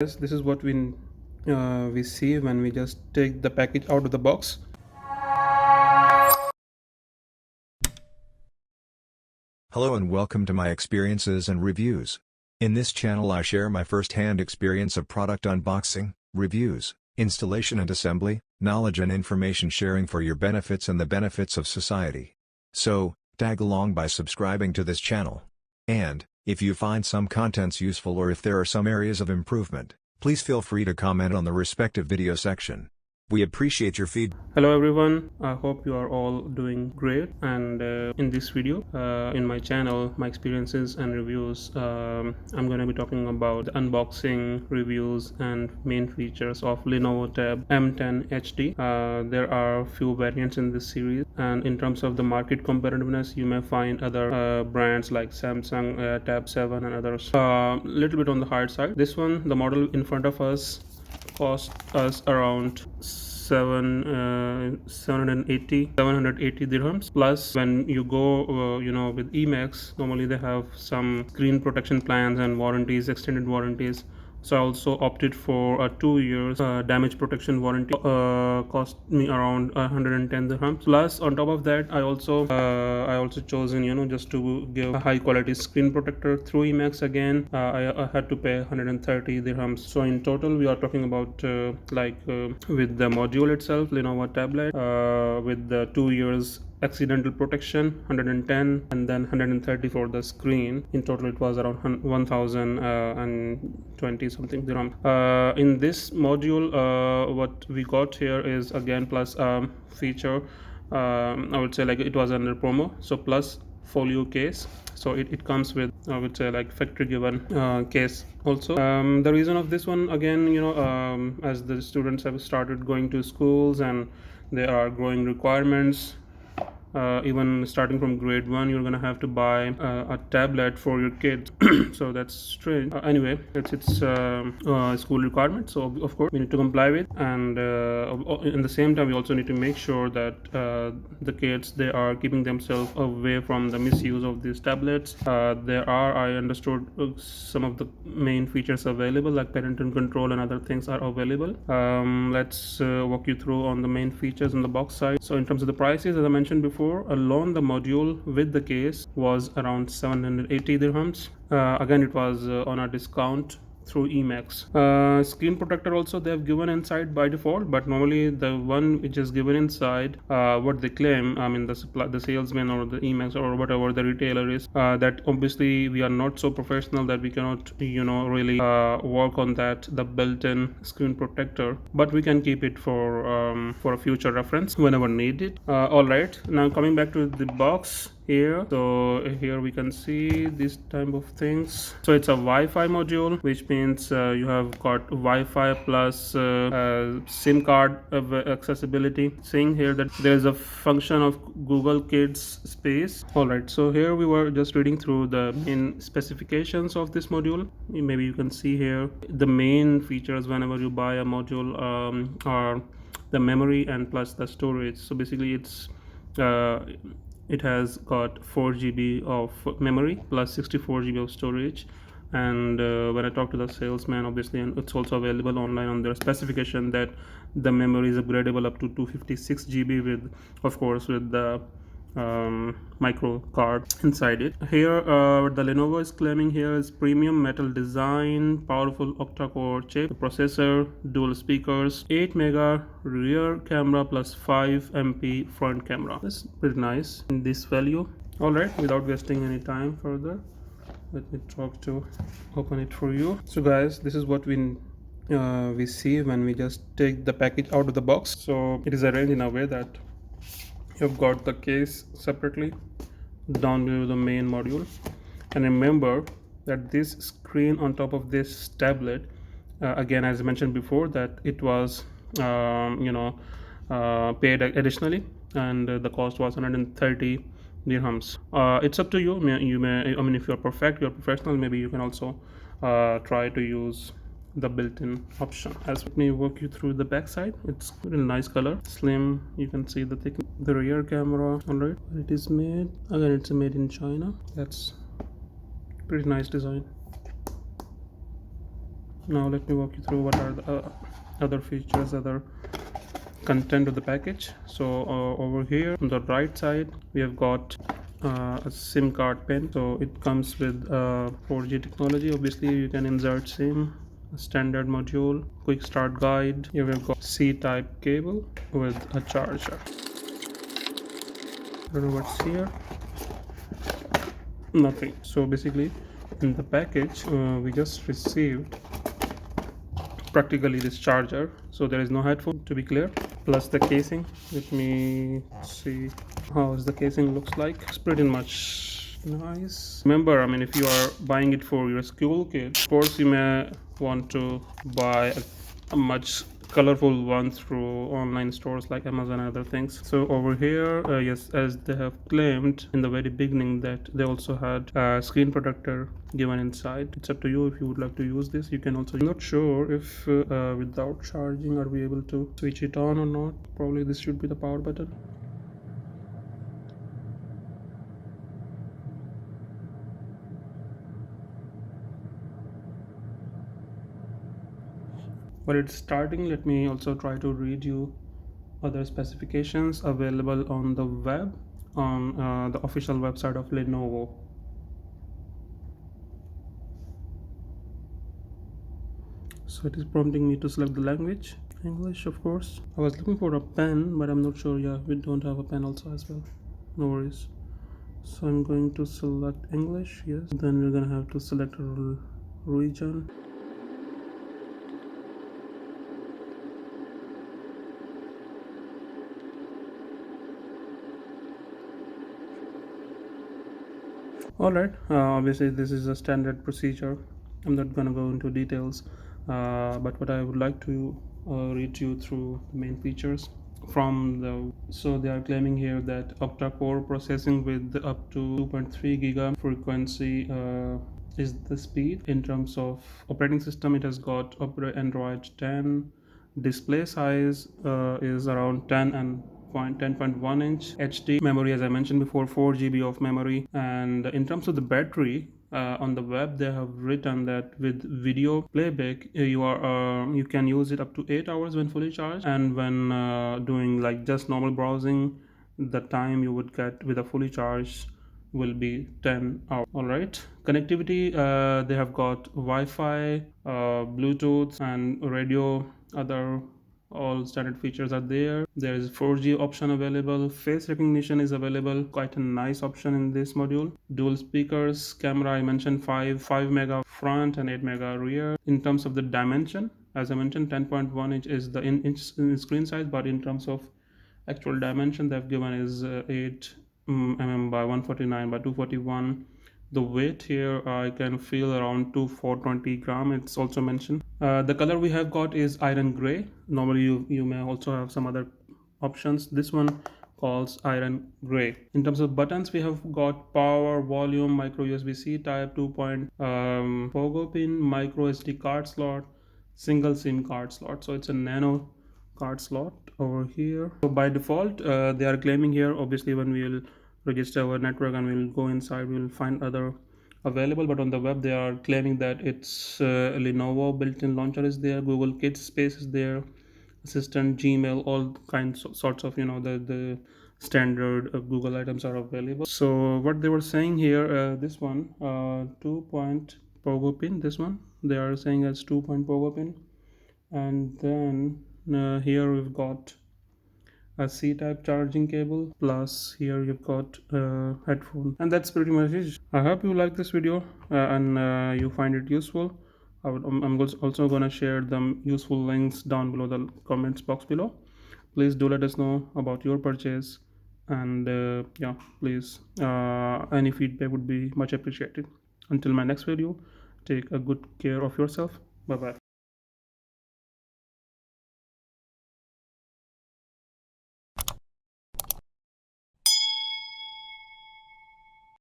Yes, this is what we see when we just take the package out of the box. Hello and welcome to my experiences and reviews. In this channel I share my first-hand experience of product unboxing, reviews, installation and assembly, knowledge and information sharing for your benefits and the benefits of society. So, tag along by subscribing to this channel. And, if you find some contents useful or if there are some areas of improvement, please feel free to comment on the respective video section. We appreciate your feedback. Hello everyone, I hope you are all doing great, and in this video in my channel, my experiences and reviews, I'm going to be talking about the unboxing, reviews and main features of Lenovo Tab M10 HD. There are few variants in this series, and in terms of the market competitiveness, you may find other brands like Samsung Tab 7 and others little bit on the hard side. This one, the model in front of us, cost us around 780 dirhams. Plus, when you go with Emacs, normally they have some screen protection plans and warranties, extended warranties. So I also opted for a 2 years damage protection warranty. Cost me around 110 dirhams. Plus, on top of that, I also chosen just to give a high quality screen protector through Emacs again. I had to pay 130 dirhams. So in total, we are talking about with the module itself, Lenovo tablet, with the 2 years accidental protection 110, and then 130 for the screen. In total it was around 1020 something dirham. In this module, what we got here is again plus feature. I would say like it was under promo, so plus folio case. So it comes with, I would say, like factory given case also. The reason of this one, again, as the students have started going to schools and there are growing requirements, even starting from grade 1 you're gonna have to buy a tablet for your kids. So that's strange. Anyway, it's school requirement, so of course we need to comply with. And in the same time, we also need to make sure that the kids, they are keeping themselves away from the misuse of these tablets. There are, I understood, some of the main features available, like parental control and other things are available. Let's walk you through on the main features on the box side. So in terms of the prices, as I mentioned before, alone the module with the case was around 780 dirhams. Again, it was on a discount through Emacs. Screen protector also they have given inside by default, but normally the one which is given inside, what they claim, I mean the salesman or the Emacs or whatever the retailer is, that obviously we are not so professional that we cannot really work on that, the built-in screen protector, but we can keep it for a future reference whenever needed. All right, now coming back to the box here. So here we can see this type of things. So it's a Wi-Fi module, which means you have got Wi-Fi plus SIM card accessibility. Seeing here that there is a function of Google Kids Space. All right, so here we were just reading through the main specifications of this module. Maybe you can see here the main features whenever you buy a module are the memory and plus the storage. So basically it has got 4 GB of memory plus 64 GB of storage. And when I talked to the salesman, obviously, and it's also available online on their specification, that the memory is upgradable up to 256 GB with, of course, with the micro card inside it. Here the Lenovo is claiming here is premium metal design, powerful octa-core chip, processor, dual speakers, 8 mega rear camera plus 5 MP front camera. That's pretty nice in this value. All right, without wasting any time further, let me talk to open it for you. So guys, this is what we see when we just take the package out of the box. So it is arranged in a way that you've got the case separately down below the main module. And remember that this screen on top of this tablet, again, as I mentioned before, that it was paid additionally, and the cost was 130 dirhams. It's up to you. I mean, if you're you're professional, maybe you can also try to use the built-in option. As let me walk you through the back side. It's really nice color, slim. You can see the thickness. The rear camera. All right, it is made, again, it's made in China. That's pretty nice design. Now let me walk you through what are the other features, other content of the package. So over here on the right side we have got a SIM card pin. So it comes with 4G technology. Obviously you can insert SIM, a standard module, quick start guide. Here we've got C-type cable with a charger. I don't know what's here. Nothing. So basically in the package we just received practically this charger. So there is no headphone, to be clear, plus the casing. Let me see how the casing looks like. It's pretty much nice. Remember, I mean, if you are buying it for your school kid, of course you may want to buy a much colorful one through online stores like Amazon and other things. So over here, yes, as they have claimed in the very beginning that they also had a screen protector given inside. It's up to you if you would like to use this. You can also, I'm not sure if without charging are we able to switch it on or not. Probably this should be the power button. But it's starting. Let me also try to read you other specifications available on the web, on the official website of Lenovo. So it is prompting me to select the language, English of course. I was looking for a pen, but I'm not sure. Yeah, we don't have a pen also as well. No worries. So I'm going to select English, yes. Then we're gonna have to select a region. Alright, obviously this is a standard procedure. I'm not gonna go into details, but what I would like to read you through the main features from the. So they are claiming here that octa-core processing with up to 2.3 giga frequency is the speed. In terms of operating system, it has got Android 10. Display size is around 10.1 inch. HD memory, as I mentioned before, 4 GB of memory. And in terms of the battery, on the web they have written that with video playback you can use it up to 8 hours when fully charged, and when doing like just normal browsing, the time you would get with a fully charged will be 10 hours. All right, connectivity, they have got Wi-Fi, Bluetooth and radio. Other all standard features are there. There is 4G option available. Face recognition is available, quite a nice option in this module. Dual speakers. Camera, I mentioned 5 mega front and 8 mega rear. In terms of the dimension, as I mentioned, 10.1 inch is the in screen size, but in terms of actual dimension they've given is 8 mm by 149 by 241. The weight here I can feel around 420 gram. It's also mentioned. The color we have got is iron gray. Normally you may also have some other options. This one calls iron gray. In terms of buttons, we have got power, volume, micro USB-C type, 2 point pogo pin, micro SD card slot, single SIM card slot. So it's a nano card slot over here. So by default they are claiming here, obviously when we will register our network and we'll go inside, we'll find other available, but on the web they are claiming that it's Lenovo built-in launcher is there, Google Kids Space is there, Assistant, Gmail, all kinds of sorts of the standard Google items are available. So what they were saying here, this one 2 point pogo pin, this one they are saying as 2 point pogo pin, and then here we've got a C-type charging cable, plus here you've got headphone, and that's pretty much it. I hope you like this video and you find it useful. I'm also gonna share the useful links down below the comments box below. Please do let us know about your purchase, and yeah, please any feedback would be much appreciated. Until my next video, take a good care of yourself. Bye bye.